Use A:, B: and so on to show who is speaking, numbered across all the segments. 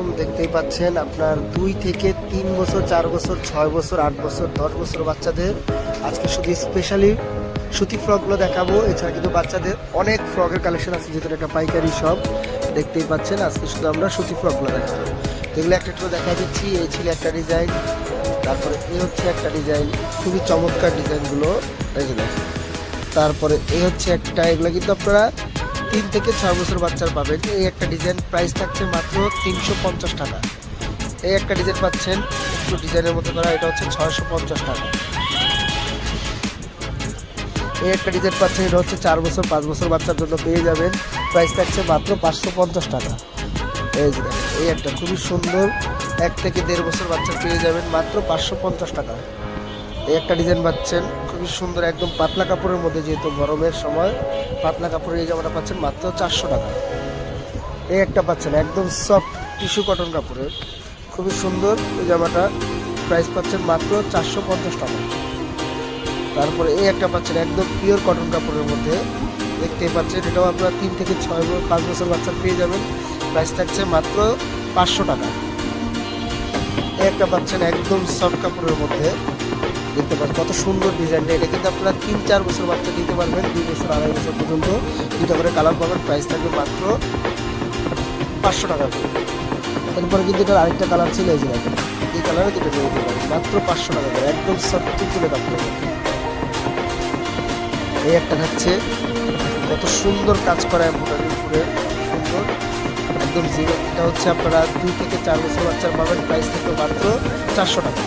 A: আলাইকুম। দেখতেই পাচ্ছেন আপনার 2 থেকে 3 বছর, 4 বছর, 6 বছর, 8 বছর, 10 বছর বাচ্চাদের আজকে শুধু স্পেশালি সুতি ফ্রকগুলো দেখাবো। এছাড়া কিন্তু বাচ্চাদের অনেক ফ্রকের কালেকশন আছে, যেহেতু একটা পাইকারি শপ। দেখতেই পাচ্ছেন আজকে শুধু আমরা সুতি ফ্রকগুলো দেখাবো। এগুলো একটা একটু দেখা দিচ্ছি। এই ছিল একটা ডিজাইন, তারপরে এই হচ্ছে একটা ডিজাইন, খুবই চমৎকার ডিজাইনগুলো এই যে দেখেন। তারপরে এই হচ্ছে একটা, এগুলো কিন্তু আপনারা 3 থেকে 6 বছর বাচ্চার পাবেন। এই একটা ডিজাইন প্রাইস থাকছে মাত্র 350 টাকা। এই একটা ডিজাইন পাচ্ছেন একটু ডিজাইনের মতো করা, এটা হচ্ছে 650 টাকা। এই একটা ডিজাইন পাচ্ছেন, এটা হচ্ছে 4 বছর 5 বছর বাচ্চার জন্য পেয়ে যাবেন। প্রাইস থাকছে মাত্র 550 টাকা। এই যে এই একটা খুবই সুন্দর 1 থেকে 1.5 বছর বাচ্চা পেয়ে যাবেন মাত্র 550 টাকা। এই একটা ডিজাইন পাচ্ছেন খুবই সুন্দর, একদম পাতলা কাপড়ের মধ্যে, যেহেতু গরমের সময় পাতলা কাপড়ের এই জামাটা পাচ্ছেন মাত্র 400 টাকা। এই একটা পাচ্ছেন একদম সফট টিস্যু কটন কাপড়ের, খুবই সুন্দর এই জামাটা, প্রাইস পাচ্ছেন মাত্র 450 টাকা। তারপরে এই একটা পাচ্ছেন একদম পিওর কটন কাপড়ের মধ্যে, দেখতেই পাচ্ছেন, এটাও আপনারা 3 থেকে 5 বছর বাচ্চা পেয়ে যাবেন। প্রাইস থাকছে মাত্র 500 টাকা। এই একটা পাচ্ছেন একদম সফট কাপড়ের মধ্যে, দেখতে পাচ্ছেন কত সুন্দর ডিজাইনটা। এটা কিন্তু আপনারা 3-4 বছর বাচ্চা দিতে পারবেন, 2 বছর 2.5 বছর পর্যন্ত দুটো করে কালার পাবেন। প্রাইস থাকবে মাত্র 500 টাকা করে। এরপরে কিন্তু এটার আরেকটা কালার ছিল, এই যে দেখেন, এই কালারে দুটো নিয়ে দিতে পারেন মাত্র 500 টাকা করে, একদম সফট তুলে কাপড়। এই একটা থাকছে কত সুন্দর কাজ করা এমব্রয়ডারি উপরে, সুন্দর একদম জিরো। এটা হচ্ছে আপনারা 2 থেকে 4 বছর বাচ্চার পাবেন। প্রাইস থাকবে মাত্র 400 টাকা।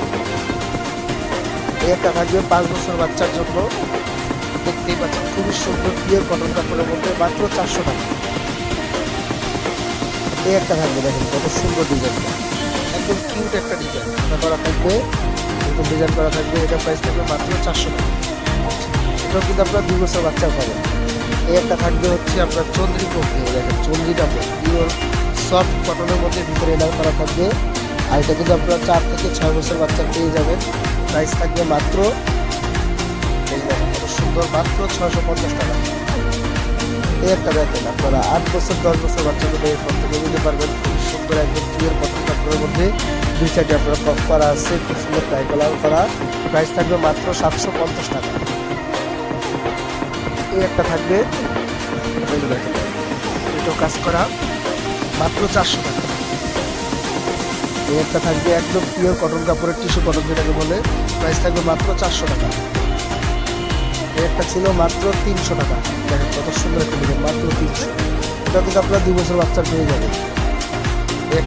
A: এই একটা থাকবে 5 বছর বাচ্চার জন্য, দেখতেই পাচ্ছেন খুবই সুন্দর পিওর কটন কাপড়ের মধ্যে, মাত্র 400 টাকা। এই একটা থাকবে, দেখেন কত সুন্দর ডিজাইনটা, একদম কিউট একটা ডিজাইন করা থাকবে, একদম ডিজাইন করা থাকবে। এটা প্রাইস থাকবে মাত্র 400 টাকা। এটাও কিন্তু আপনার 2 বছর বাচ্চা পাবেন। এই একটা থাকবে হচ্ছে আপনার চন্দ্রী পক্ষে, দেখেন চন্দ্রী কাপড় পিওর সফট কটনের মধ্যে, ভিতরে এনার করা থাকবে। আর এটা কিন্তু আপনারা 4 থেকে 6 বছর বাচ্চা পেয়ে যাবেন। প্রাইস থাকবে মাত্র, এই দেখেন কত সুন্দর, মাত্র 650 টাকা। এই একটা দেখেন আপনারা 8 বছর 10 বছর বাচ্চাকে এই ফোন থেকে নিতে পারবেন। খুব সুন্দর একদম পিওর কটন কাপড়ের মধ্যে, 2 সাইডে আপনারা পপ করা আছে, খুব সুন্দর ট্রাই কালার করা। প্রাইস থাকবে মাত্র 750 টাকা। এই একটা থাকবে, দেখেন এটাও কাজ করা, মাত্র 400 টাকা। এই একটা থাকবে একদম পিওর কটন কাপড়ের, টিস্যু কটন যেটাকে বলে, প্রাইস থাকবে মাত্র 400 টাকা। এই একটা ছিল মাত্র 300 টাকা। দেখেন কত সুন্দর একটা ডিজাইন, মাত্র 300। এটা কিন্তু আপনারা 2 বছর বাচ্চার পেয়ে যাবেন।